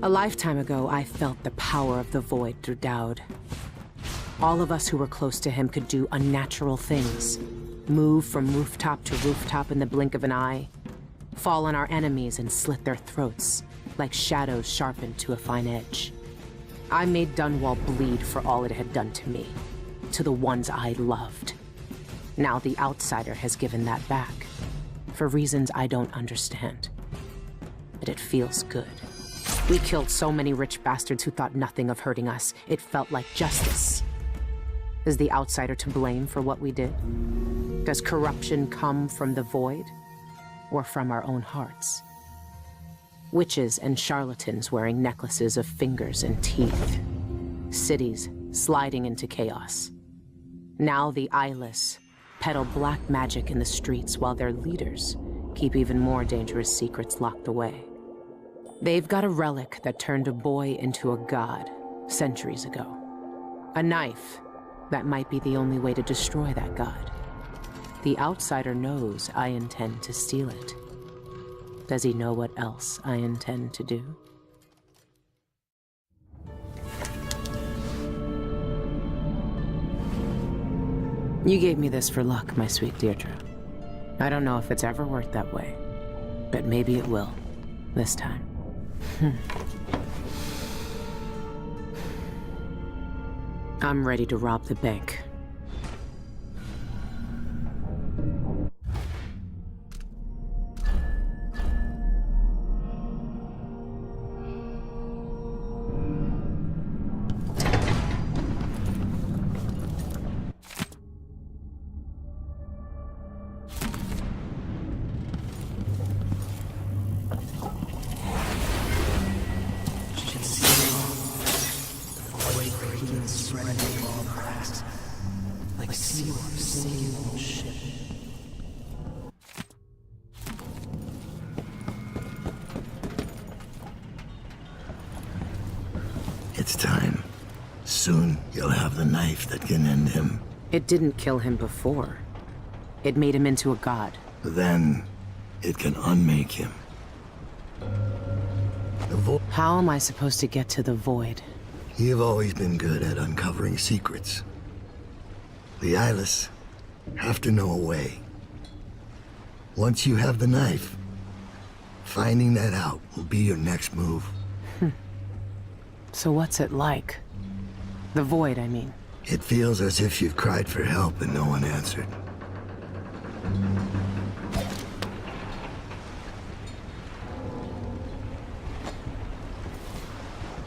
A lifetime ago, I felt the power of the Void through Daud. All of us who were close to him could do unnatural things. Move from rooftop to rooftop in the blink of an eye. Fall on our enemies and slit their throats, like shadows sharpened to a fine edge. I made Dunwall bleed for all it had done to me, to the ones I loved. Now the outsider has given that back, for reasons I don't understand. But it feels good. We killed so many rich bastards who thought nothing of hurting us. It felt like justice. Is the outsider to blame for what we did? Does corruption come from the Void, or from our own hearts? Witches and charlatans wearing necklaces of fingers and teeth. Cities sliding into chaos. Now the eyeless peddle black magic in the streets while their leaders keep even more dangerous secrets locked away. They've got a relic that turned a boy into a god centuries ago. A knife that might be the only way to destroy that god. The outsider knows I intend to steal it. Does he know what else I intend to do? You gave me this for luck, my sweet Deirdre. I don't know if it's ever worked that way, but maybe it will, this time. I'm ready to rob the bank. It's time. Soon, you'll have the knife that can end him. It didn't kill him before. It made him into a god. Then, it can unmake him. How am I supposed to get to the Void? You've always been good at uncovering secrets. The eyeless have to know a way. Once you have the knife, finding that out will be your next move. So what's it like? The Void, I mean. It feels as if you've cried for help and no one answered.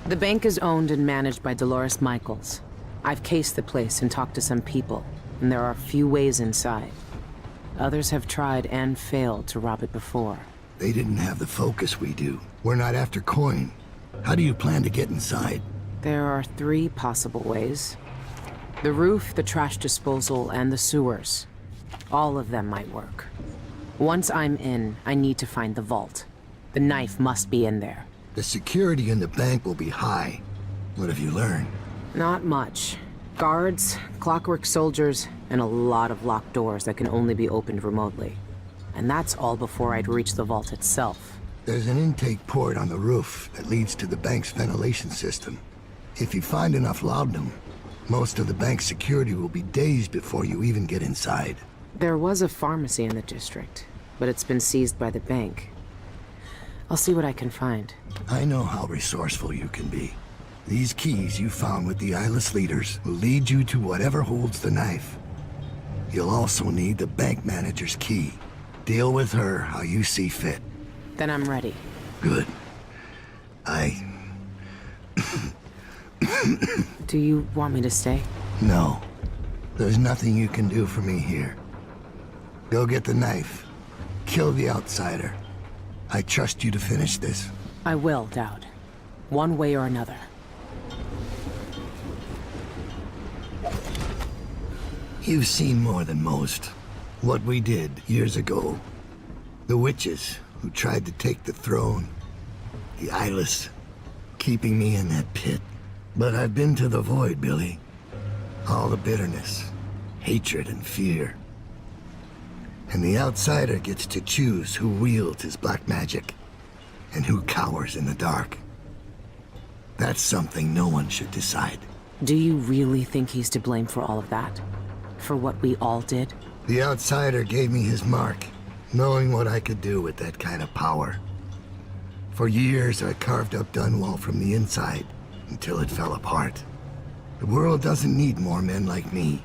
The bank is owned and managed by Dolores Michaels. I've cased the place and talked to some people, and there are few ways inside. Others have tried and failed to rob it before. They didn't have the focus we do. We're not after coin. How do you plan to get inside? There are 3 possible ways. The roof, the trash disposal, and the sewers. All of them might work. Once I'm in, I need to find the vault. The knife must be in there. The security in the bank will be high. What have you learned? Not much. Guards, clockwork soldiers, and a lot of locked doors that can only be opened remotely. And that's all before I'd reach the vault itself. There's an intake port on the roof that leads to the bank's ventilation system. If you find enough laudanum, most of the bank's security will be days before you even get inside. There was a pharmacy in the district, but it's been seized by the bank. I'll see what I can find. I know how resourceful you can be. These keys you found with the eyeless leaders will lead you to whatever holds the knife. You'll also need the bank manager's key. Deal with her how you see fit. Then I'm ready. Good. Do you want me to stay? No. There's nothing you can do for me here. Go get the knife. Kill the outsider. I trust you to finish this. I will, Daud. One way or another. You've seen more than most. What we did years ago. The witches who tried to take the throne. The eyeless, keeping me in that pit. But I've been to the Void, Billie. All the bitterness, hatred, and fear. And the outsider gets to choose who wields his black magic, and who cowers in the dark. That's something no one should decide. Do you really think he's to blame for all of that? For what we all did? The outsider gave me his mark, knowing what I could do with that kind of power. For years, I carved up Dunwall from the inside, until it fell apart. The world doesn't need more men like me.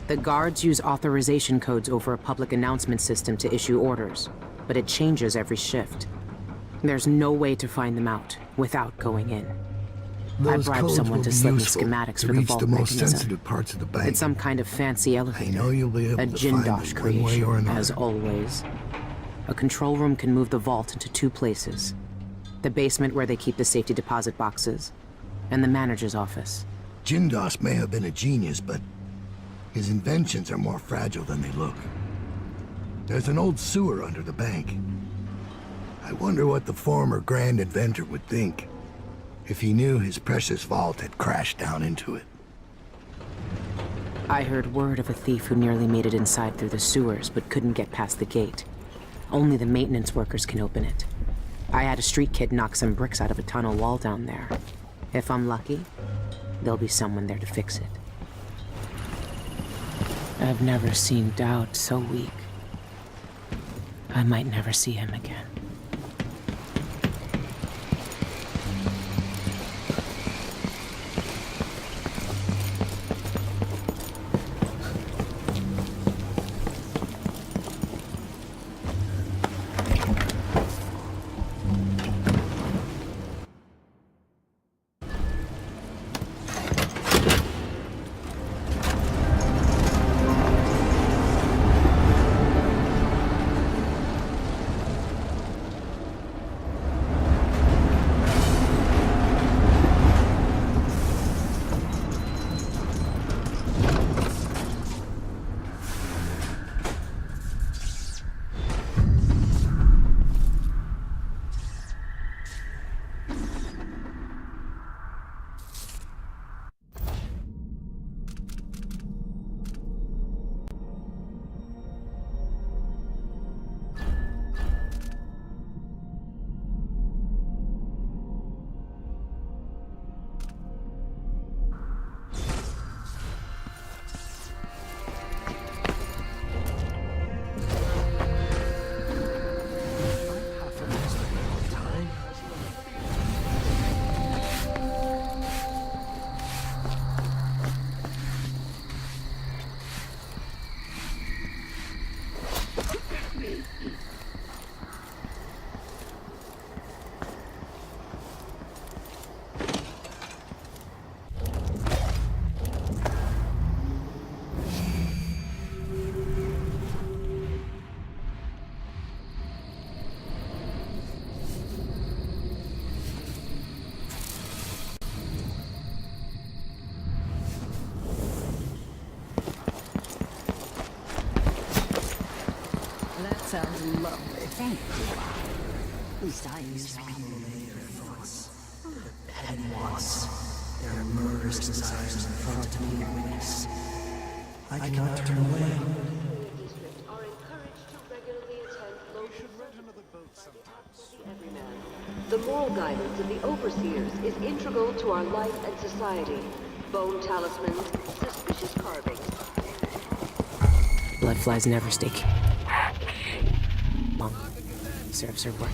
The guards use authorization codes over a public announcement system to issue orders, but it changes every shift. There's no way to find them out without going in. I bribed someone to slip me schematics for the vault most mechanism. sensitive parts of the bank. It's some kind of fancy elevator. I know you'll be able a to find Jindosh it one way or creation, another. as always. A control room can move the vault into two places. The basement where they keep the safety deposit boxes, and the manager's office. Jindosh may have been a genius, but his inventions are more fragile than they look. There's an old sewer under the bank. I wonder what the former grand inventor would think if he knew his precious vault had crashed down into it. I heard word of a thief who nearly made it inside through the sewers, but couldn't get past the gate. Only the maintenance workers can open it. I had a street kid knock some bricks out of a tunnel wall down there. If I'm lucky, there'll be someone there to fix it. I've never seen Daud so weak. I might never see him again. Sounds lovely. Thank you. At least I used to be their thoughts. The petty wants. Their murderous desires in front of me and witness. I cannot turn away. Are encouraged to regularly attend local everyman. The moral guidance of the overseers is integral to our life and society. Bone talismans, suspicious carvings. Bloodflies never stay. Serves her work.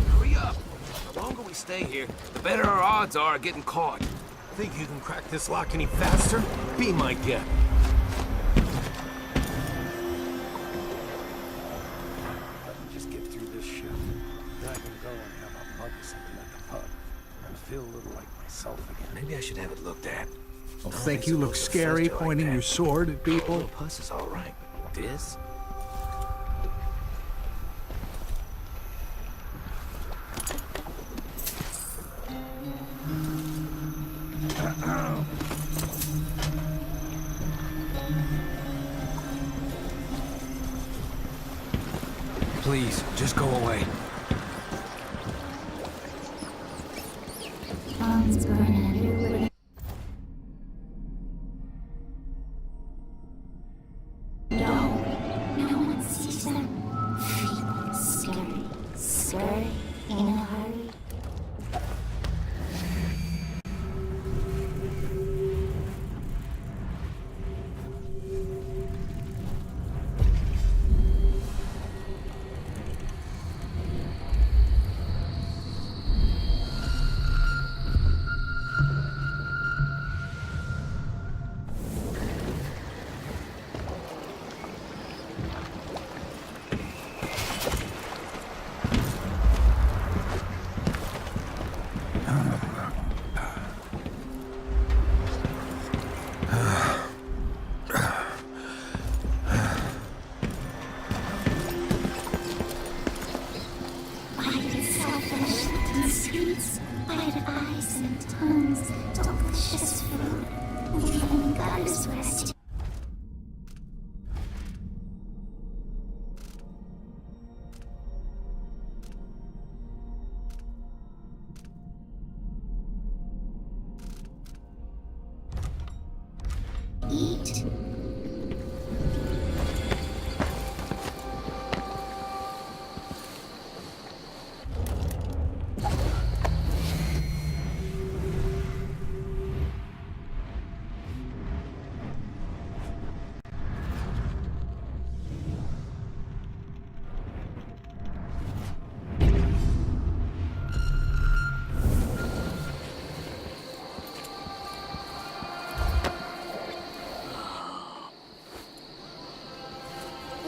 Hurry up! The longer we stay here, the better our odds are of getting caught. Think you can crack this lock any faster? Be my guest. Just get through this shift. Then I can go and have a mug of something at the pub. And feel a little like myself again. Maybe I should have it looked at. Don't think you look scary pointing your sword at people? Little puss is all right. This? Please, just go away. Bombs burn everywhere. No one sees them. Feel scary, scary in a hurry. Eat.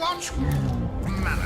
Watch manner.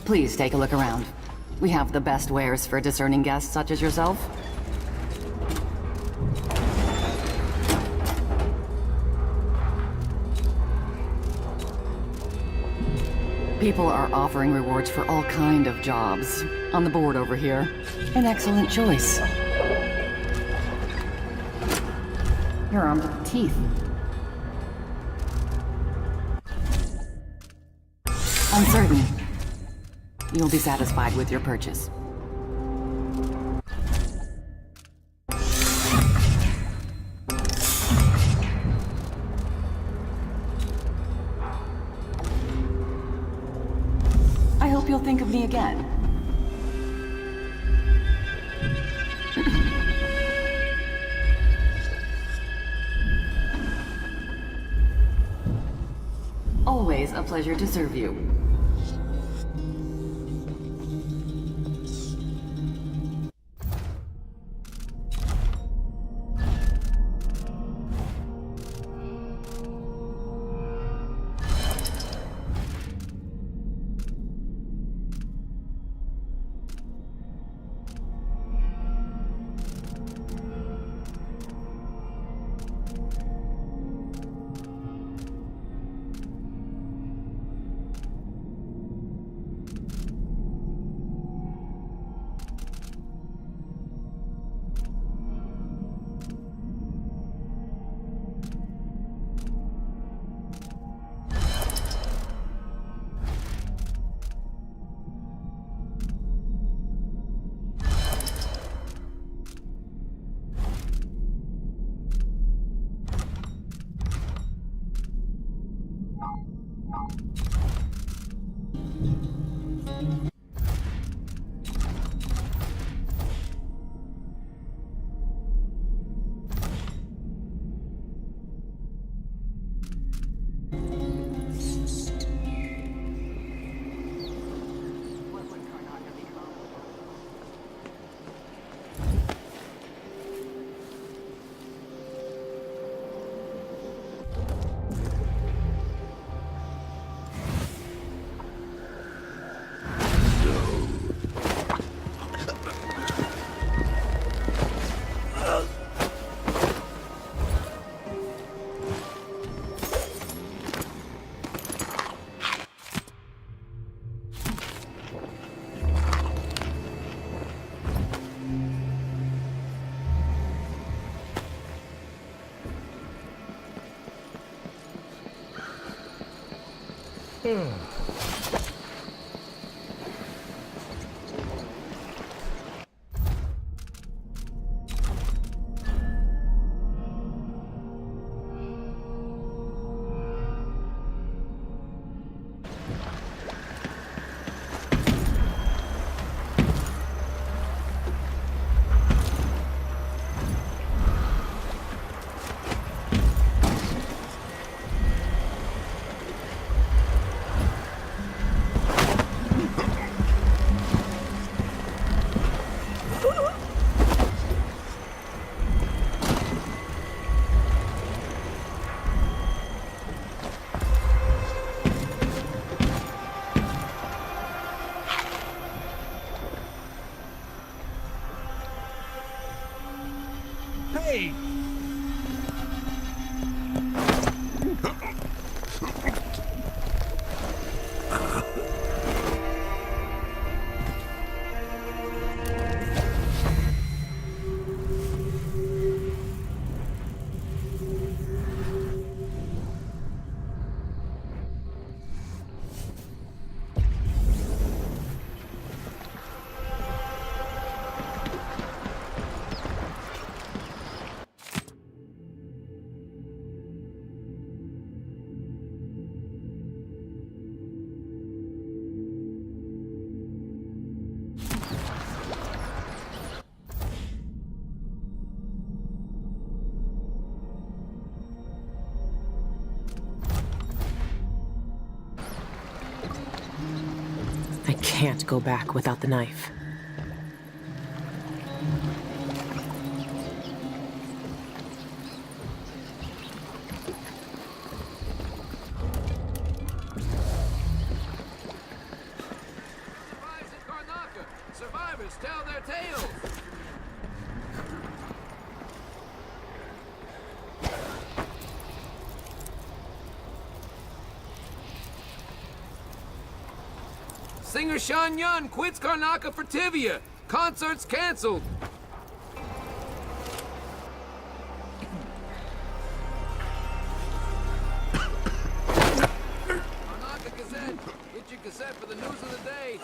Please take a look around. We have the best wares for discerning guests such as yourself. People are offering rewards for all kind of jobs. On the board over here. An excellent choice. You're armed with teeth. Uncertain. You'll be satisfied with your purchase. I hope you'll think of me again. Always a pleasure to serve you. What would Karnaca become? Hey! I can't go back without the knife. Survives in Karnaca. Survivors tell their tales. Singer Shan Yun quits Karnaca for Tivia. Concerts canceled. Karnaca Gazette. Get your cassette for the news of the day.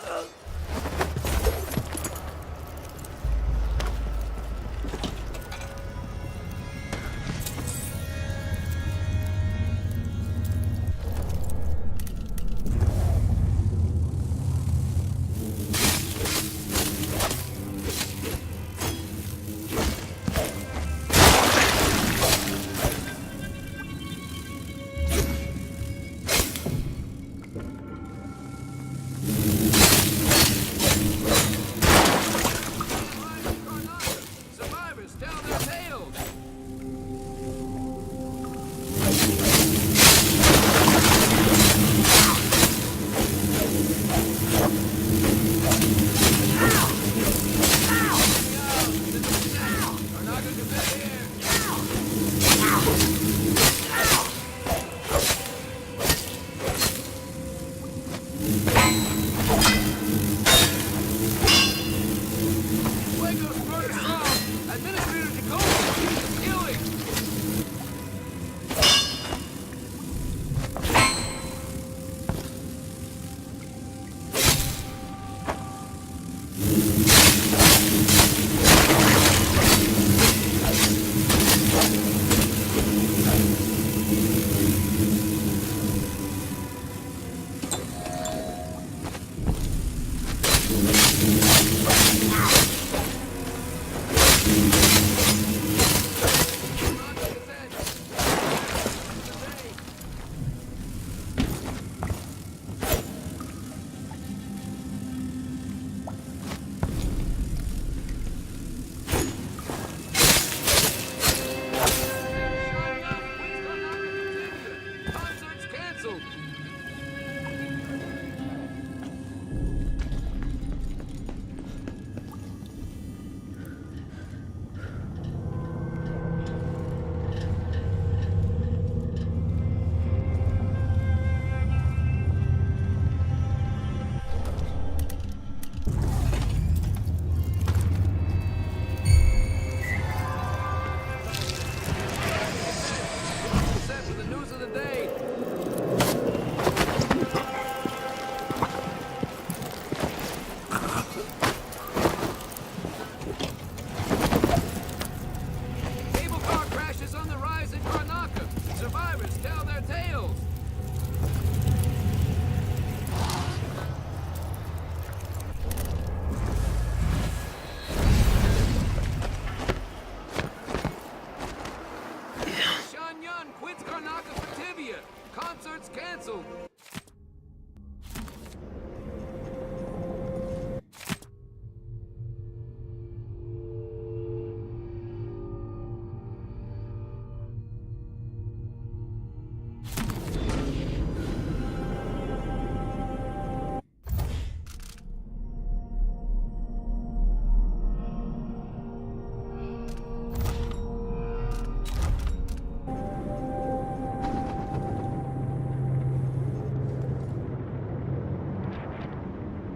Yun quits Karnaca for Tivia. Concerts canceled.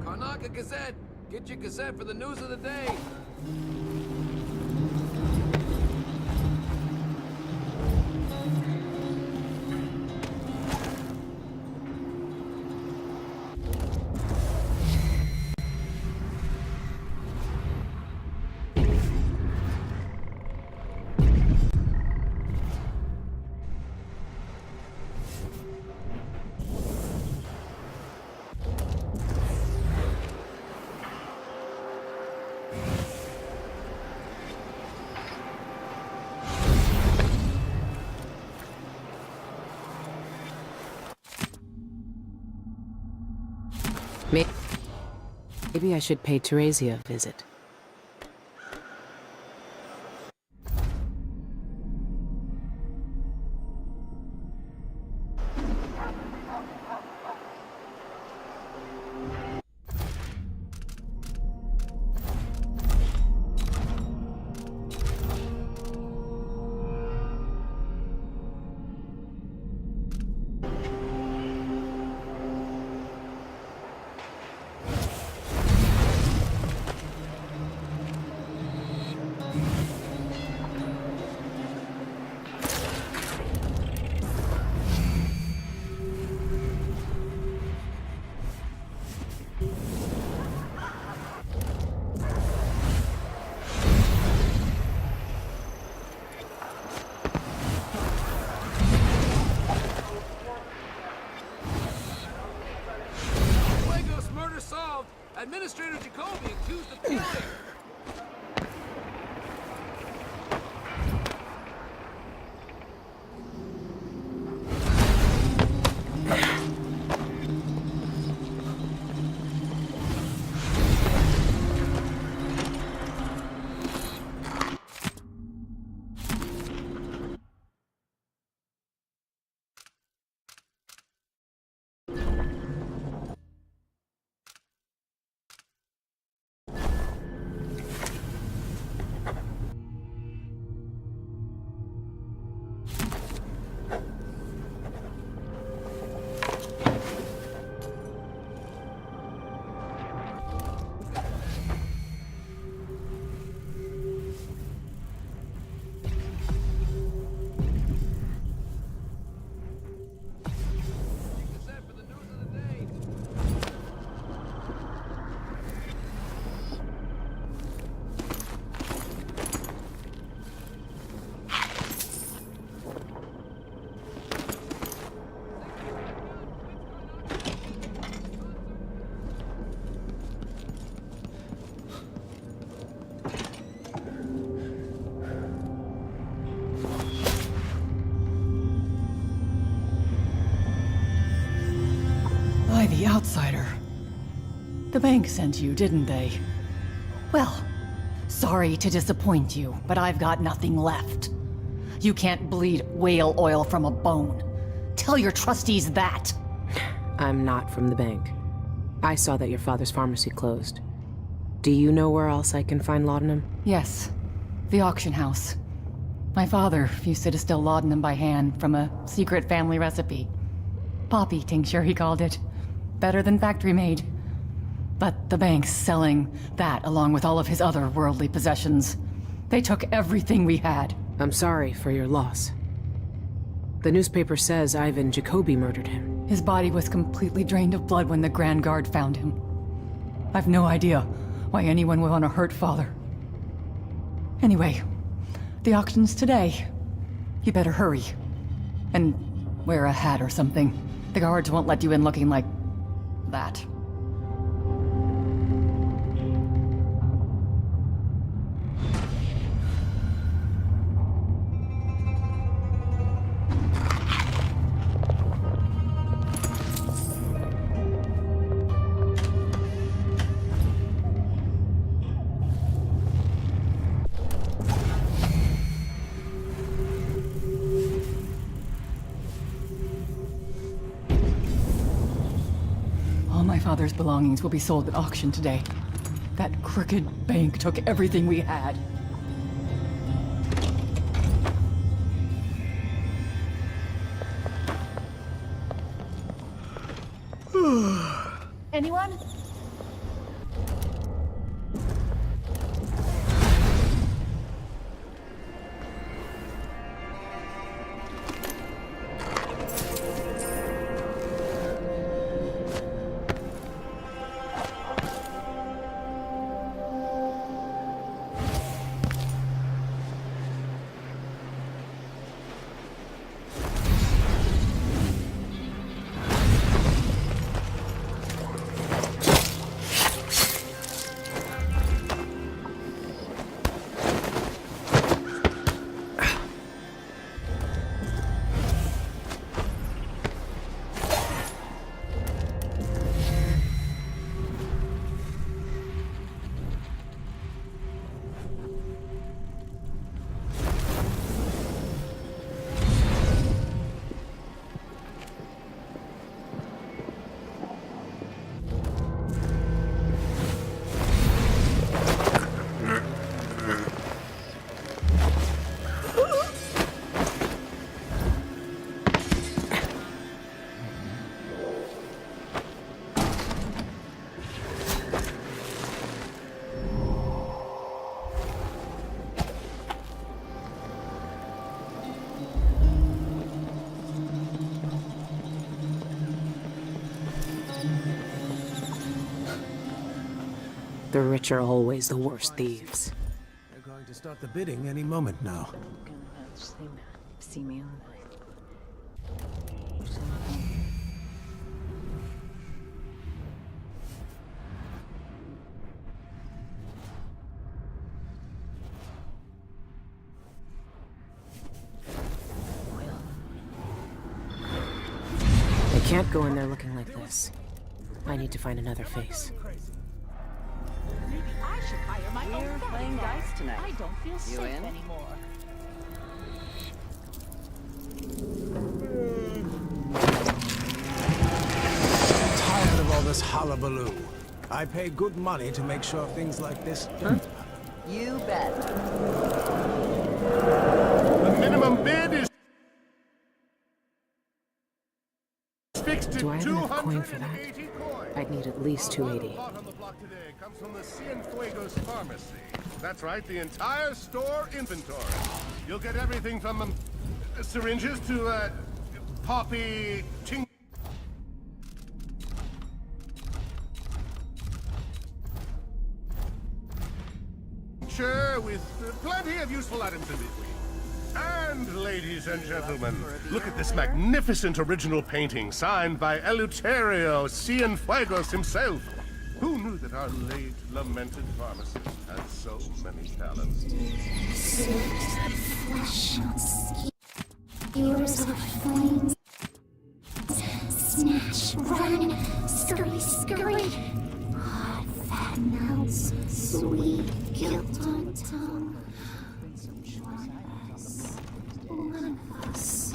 Karnaca Gazette! Get your cassette for the news of the day! Maybe I should pay Teresia a visit. Administrator Jacoby accused of killing! The outsider. The bank sent you, didn't they? Well, sorry to disappoint you, but I've got nothing left. You can't bleed whale oil from a bone. Tell your trustees that. I'm not from the bank. I saw that your father's pharmacy closed. Do you know where else I can find laudanum? Yes, the auction house. My father used to distill laudanum by hand from a secret family recipe. Poppy tincture, he called it. Better than factory-made. But the bank's selling that along with all of his other worldly possessions. They took everything we had. I'm sorry for your loss. The newspaper says Ivan Jacoby murdered him. His body was completely drained of blood when the Grand Guard found him. I've no idea why anyone would want to hurt Father. Anyway, the auction's today. You better hurry. And wear a hat or something. The guards won't let you in looking like that. My father's belongings will be sold at auction today. That crooked bank took everything we had. Anyone? The rich are always the worst thieves. They're going to start the bidding any moment now. See me on. I can't go in there looking like this. I need to find another face. I should hire my own We're playing dice tonight. I don't feel safe in? anymore. Tired of all this hullabaloo. I pay good money to make sure things like this don't. You bet. The minimum bid is fixed Do I at have enough coin for 280 that? coins. I'd need at least 280. Lot on the block today comes from the Cienfuegos pharmacy. That's right, the entire store inventory. You'll get everything from syringes to poppy tincture with plenty of useful items in between. And, ladies and gentlemen, look at this magnificent original painting signed by Eleuterio Cienfuegos himself. Who knew that our late, lamented pharmacist had so many talents? Flesh, skewers of flames. Snatch, run, scurry, scurry. Hot, fat mouths, sweet guilt on tongue. One of us.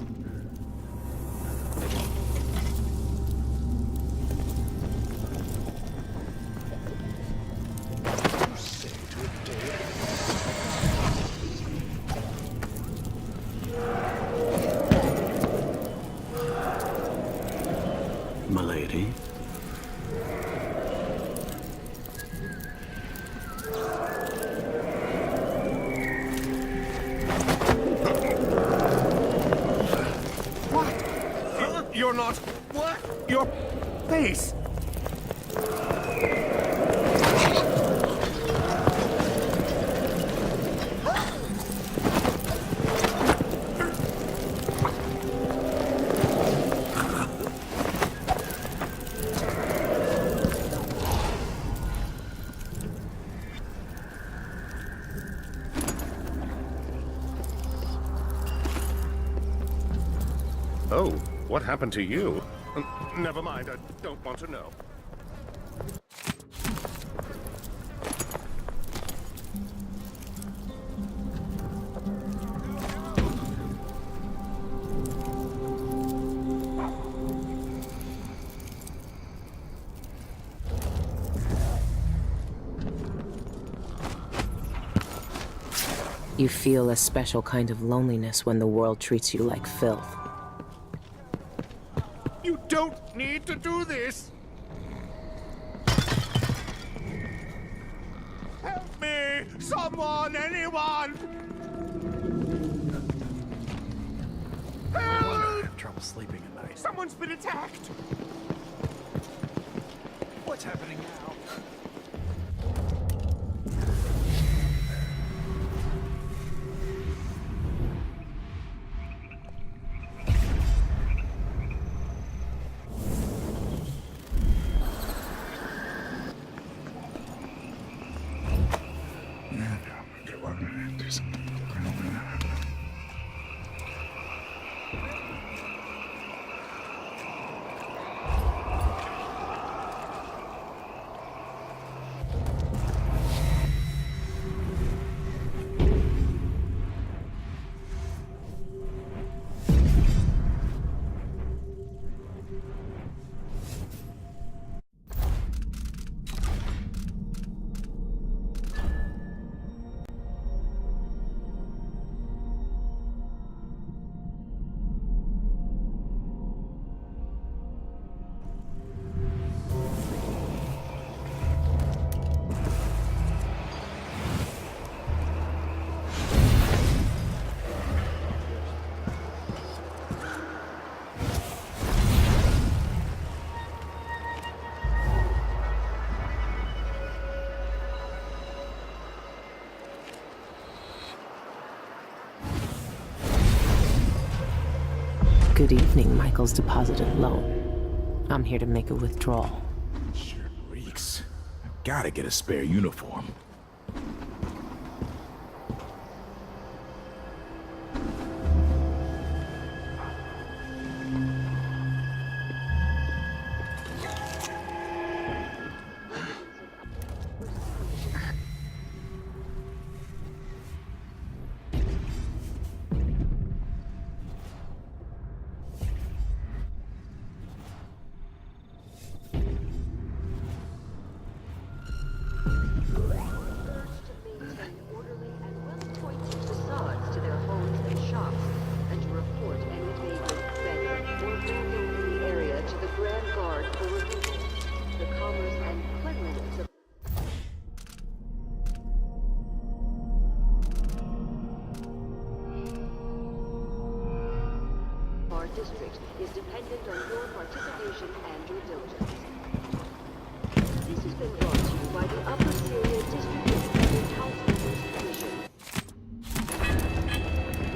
Milady? You're not... What? Your face! Oh, what happened to you? Never mind, I don't want to know. You feel a special kind of loneliness when the world treats you like filth. You don't need to do this! Help me! Someone! Anyone! Help! I have trouble sleeping at night. Someone's been attacked! What's happening now? Good evening, Michael's deposited loan. I'm here to make a withdrawal. Sure reeks. I've gotta get a spare uniform. District is dependent on your participation and your diligence. This has been brought to you by the Upper Syria District Independent Council's Commission.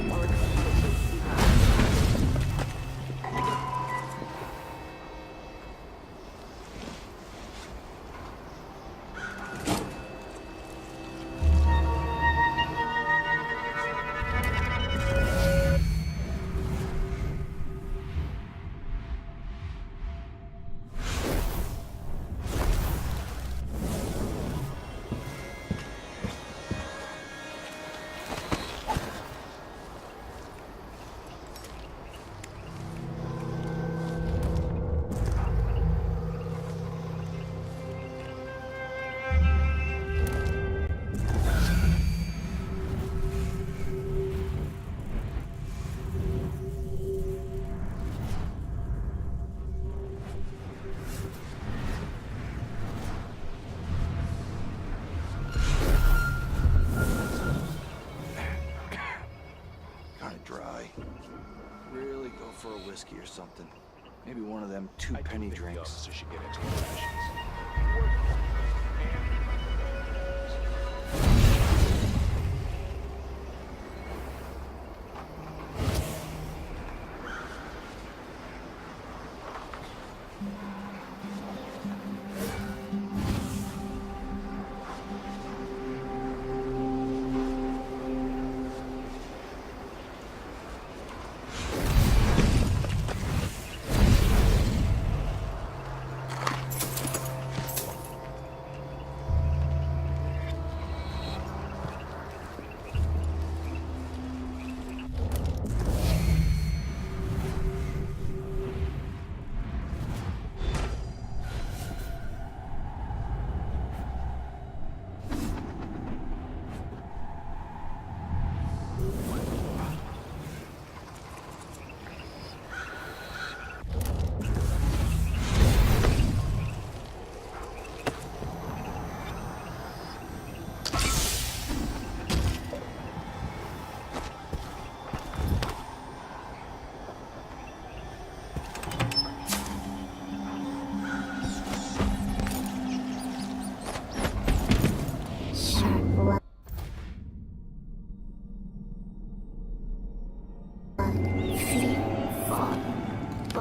Our for a whiskey or something. Maybe one of them two-penny drinks. Should get into the rations.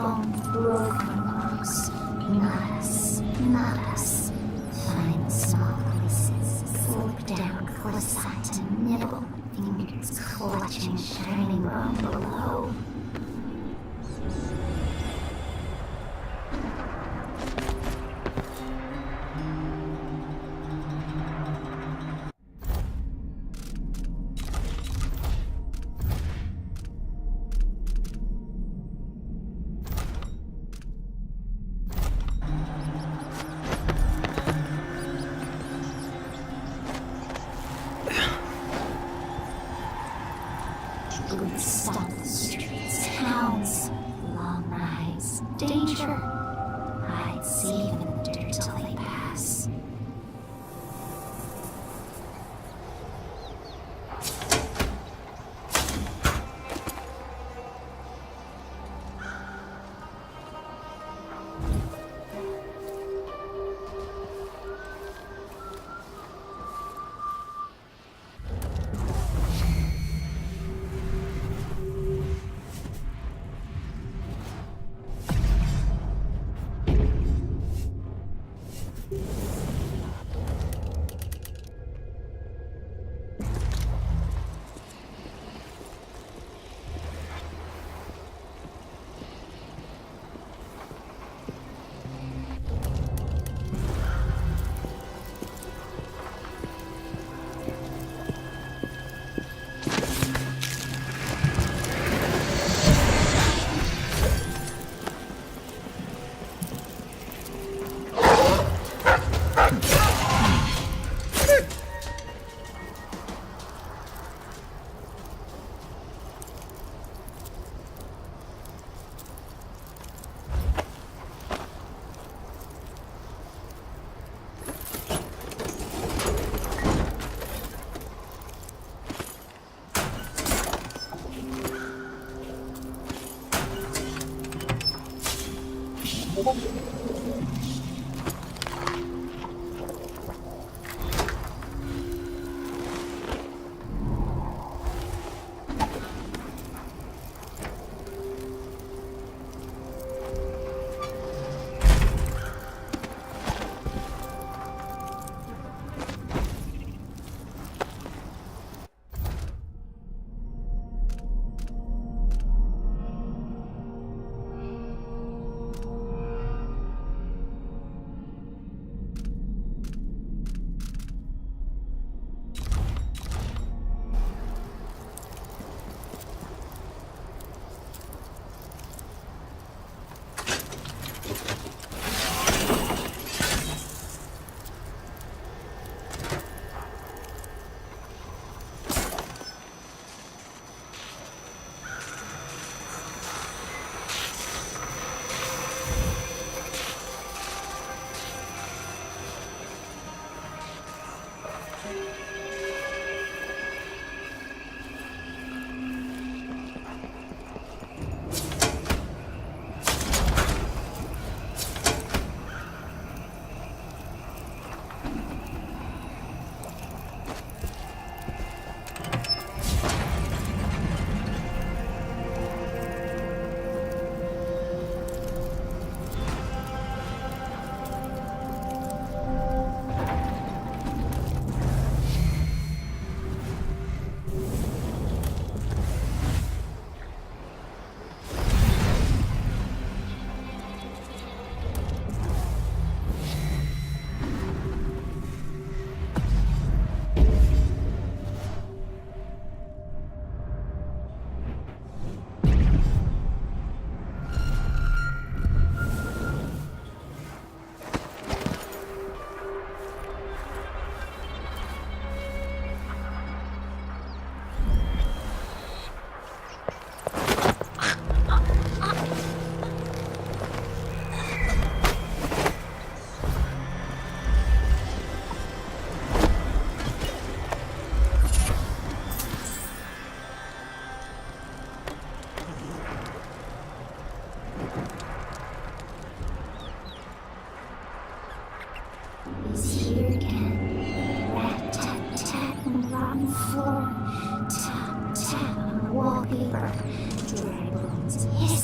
bone broken bones. Not us, not us. Find small pieces, slip down close and nibble, fingers clutching shining bone below. Boots on the streets, hounds, long rides, danger. I'd see them in the dirt till they pass.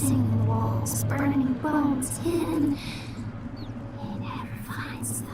pissing in the walls, burning bones hidden. He never finds them.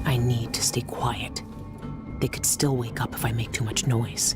I need to stay quiet. They could still wake up if I make too much noise.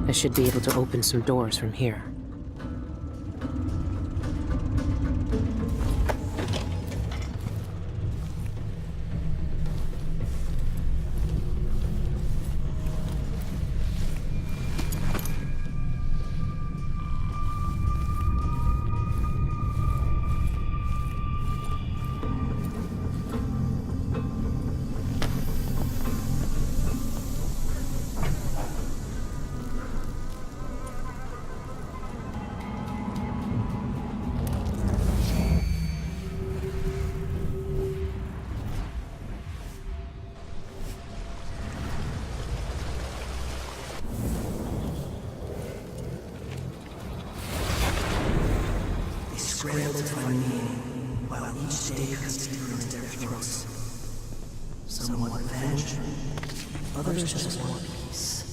I should be able to open some doors from here. Scramble to find meaning, while each day cuts deeper into their throats. Some want revenge, others just want peace.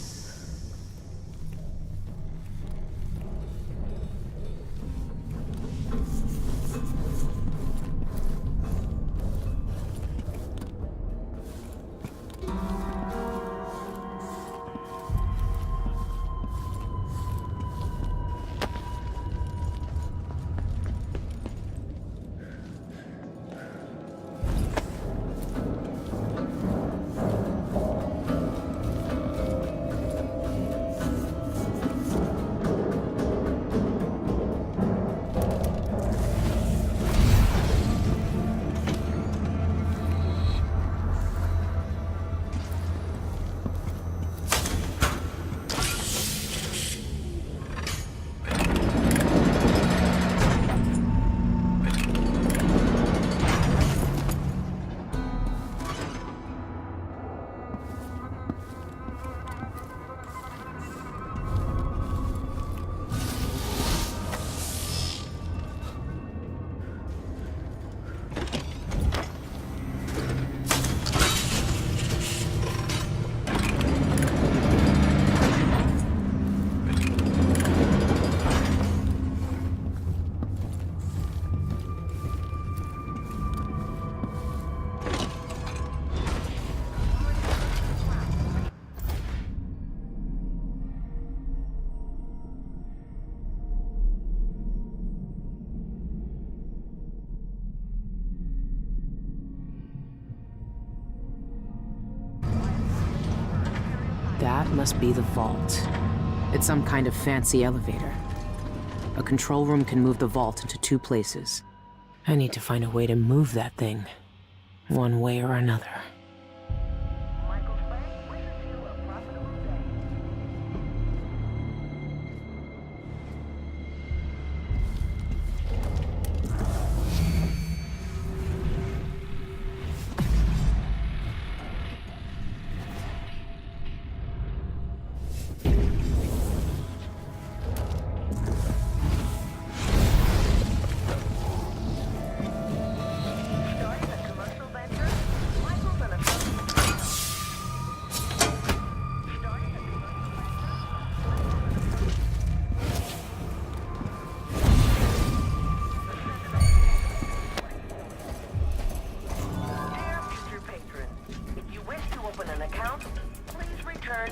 That must be the vault. It's some kind of fancy elevator. A control room can move the vault into 2 places. I need to find a way to move that thing, one way or another.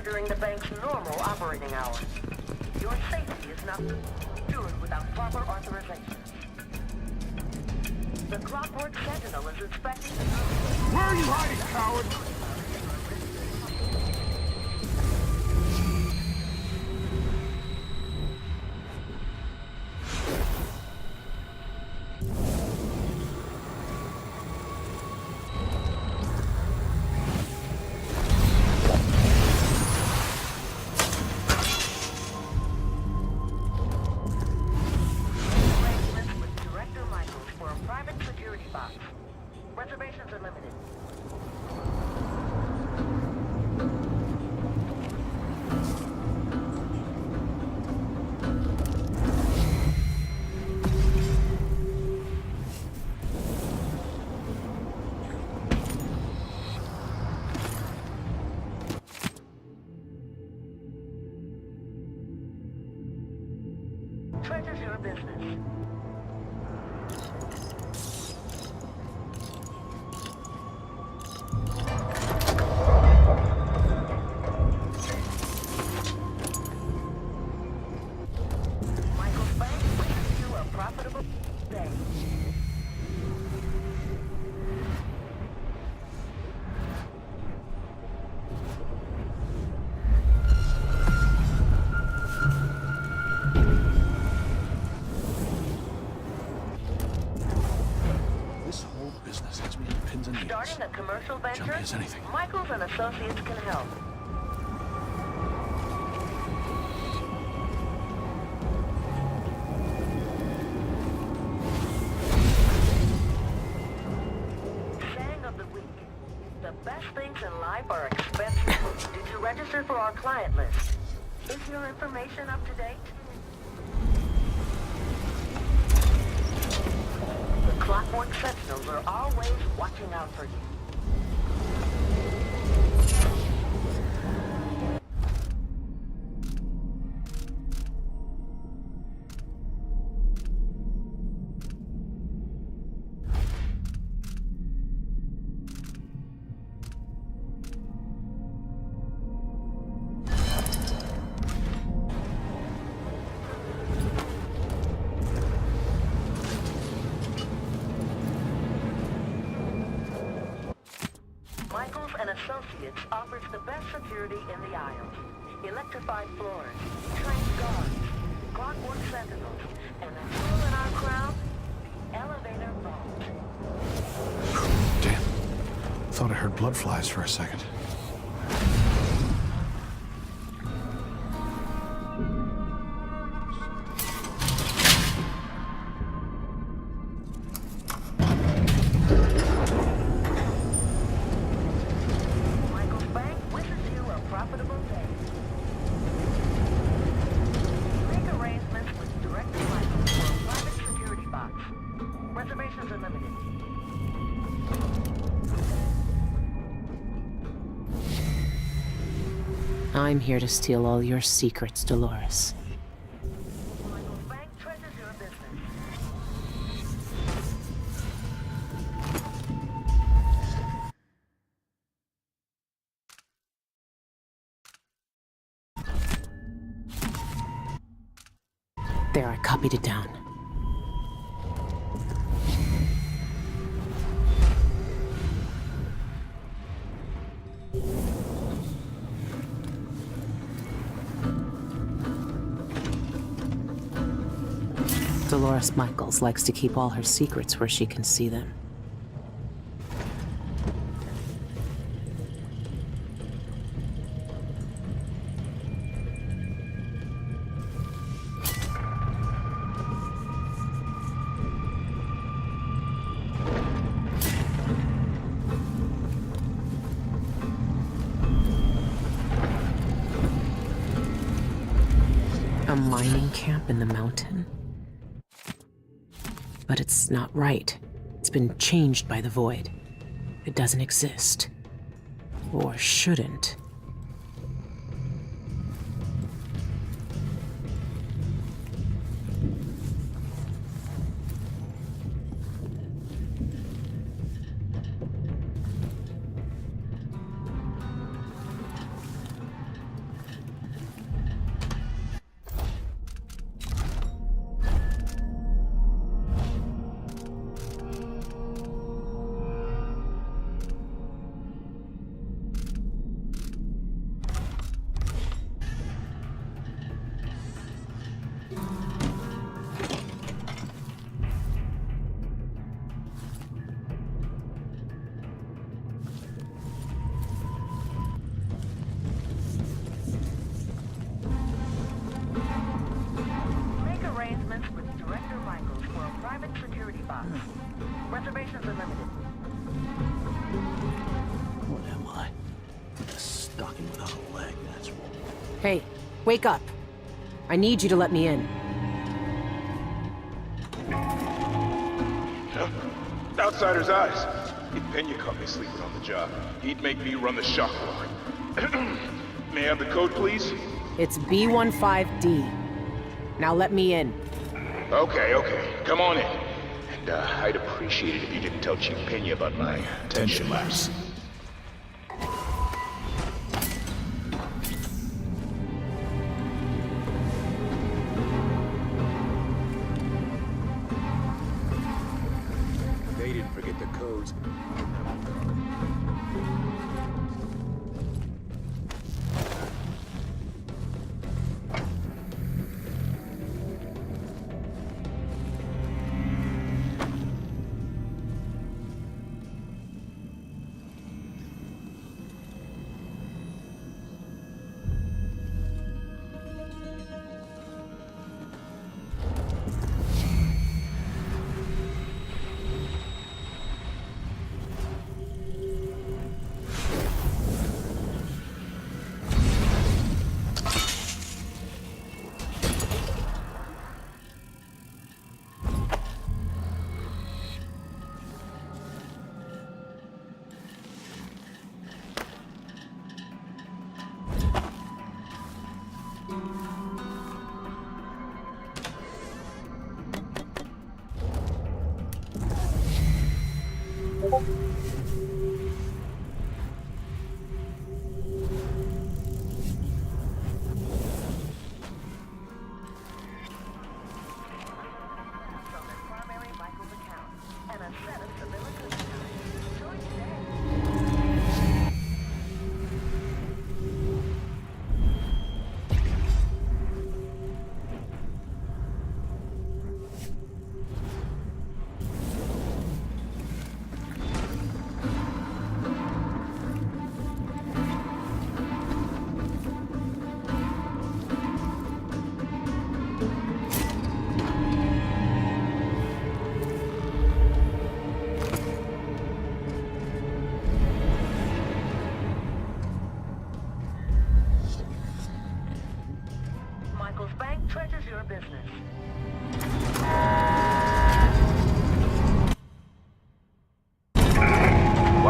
During the bank's normal operating hours. Your safety is not secured without proper authorization. The Clockwork Sentinel is inspecting the... Where are you hiding, coward? Reservations are limited. Treasure's your business. has me on pins and needles. Starting a commercial Tell venture? me as anything. Michaels and Associates can help. Saying of the week. The best things in life are expensive. Did you register for our client list? Is your information up to date? The Clockwork Sentinels are always watching out for you. Michaels and Associates offers the best security in the Isles. Electrified floors, trained guards, clockwork sentinels, and the jewel in our crown, the elevator vault. Damn. Thought I heard blood flies for a second. Michael's Bank wishes you a profitable day. Make arrangements with Director Michaels for a private security box. Reservations are limited. I'm here to steal all your secrets, Dolores. Michael's Bank treasures your business. There, I copied it down. Dolores Michaels likes to keep all her secrets where she can see them. A mining camp in the mountain? But it's not right. It's been changed by the Void. It doesn't exist. Or shouldn't. Make arrangements with Director Michaels for a private security box. Reservations are limited. What am I? A stocking without a leg, that's what. Hey, wake up. I need you to let me in. Outsider's eyes. If Pena caught me sleeping on the job, he'd make me run the shop floor. May I have the code, please? It's B15D. Now let me in. Okay. Come on in. And I'd appreciate it if you didn't tell Chief Pena about my tension lapse. They didn't forget the codes.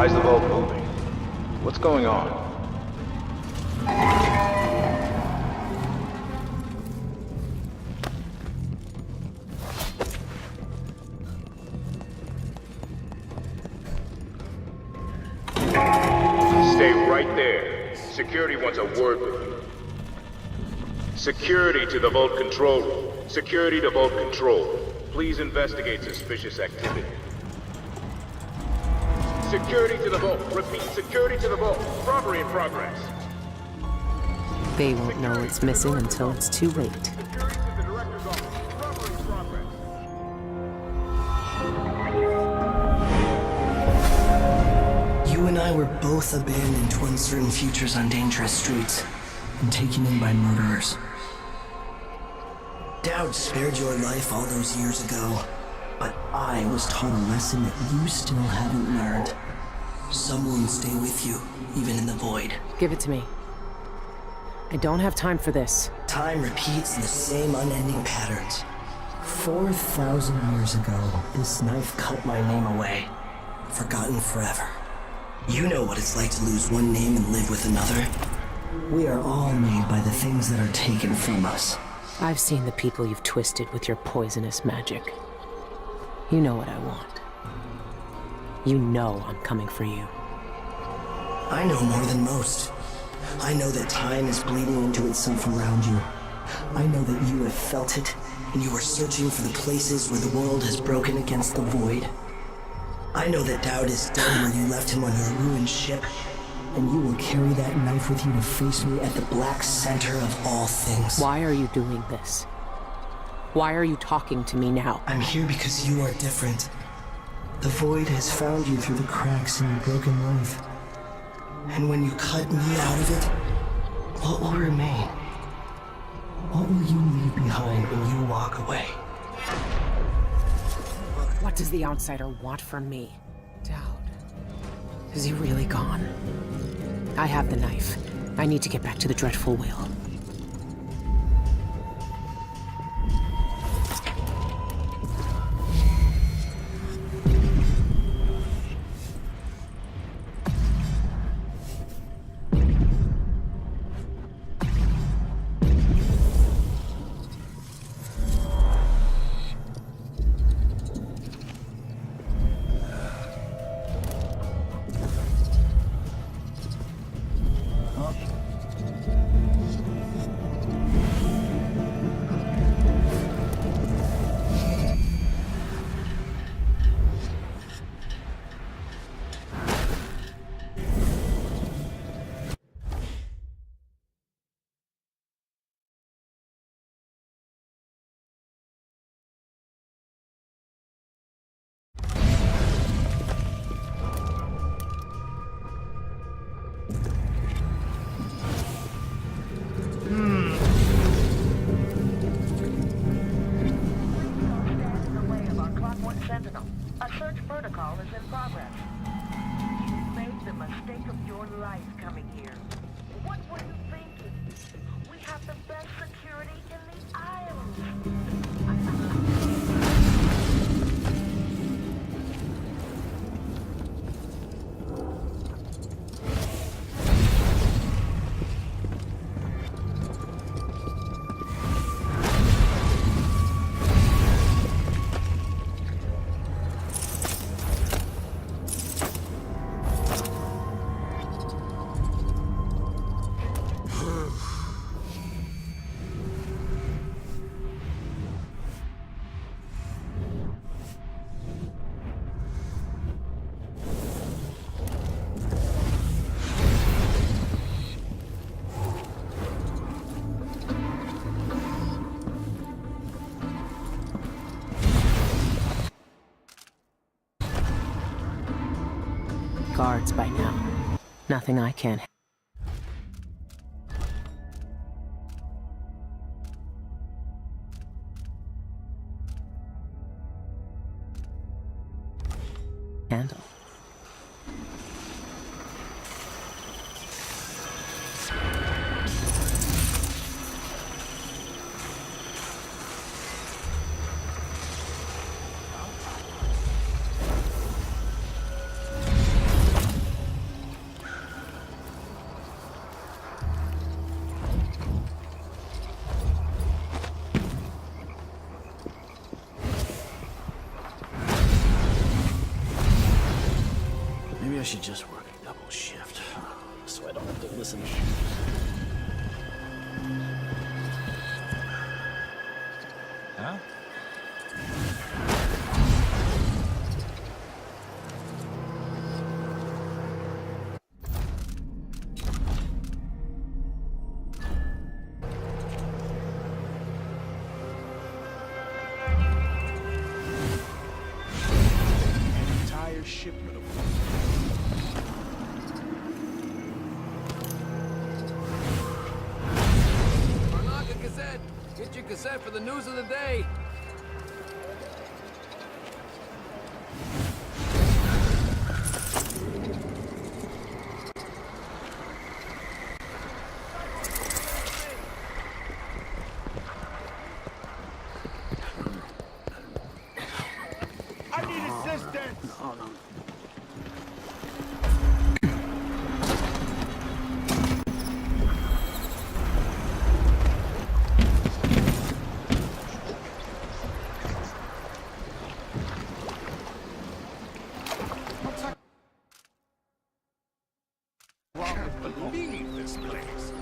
Why is the vault moving? What's going on? Stay right there. Security wants a word with you. Security to the vault control room. Security to vault control. Please investigate suspicious activity. Security to the vault. Repeat, security to the vault. Robbery in progress. They won't know it's missing until it's too late. Security to the director's office. Robbery in progress. You and I were both abandoned to uncertain futures on dangerous streets and taken in by murderers. Daud spared your life all those years ago, but I was taught a lesson that you still haven't learned. Some wounds stay with you, even in the void. Give it to me. I don't have time for this. Time repeats in the same unending patterns. 4,000 years ago, this knife cut my name away. Forgotten forever. You know what it's like to lose one name and live with another. We are all made by the things that are taken from us. I've seen the people you've twisted with your poisonous magic. You know what I want. You know I'm coming for you. I know more than most. I know that time is bleeding into itself around you. I know that you have felt it, and you are searching for the places where the world has broken against the void. I know that Daud is dead where you left him on your ruined ship, and you will carry that knife with you to face me at the black center of all things. Why are you doing this? Why are you talking to me now? I'm here because you are different. The void has found you through the cracks in your broken life. And when you cut me out of it, what will remain? What will you leave behind when you walk away? What does the outsider want from me? Daud. Is he really gone? I have the knife. I need to get back to the dreadful wheel. A search protocol is in progress. You made the mistake of your life coming here. What were you thinking? We have the best security in the islands. Guards by now. Nothing I can't handle. Maybe I should just work a double shift, so I don't have to listen to Huh? An entire shipment of Karnaca cassette! Get your cassette for the news of the day! I need assistance! Oh, no. Leave this place.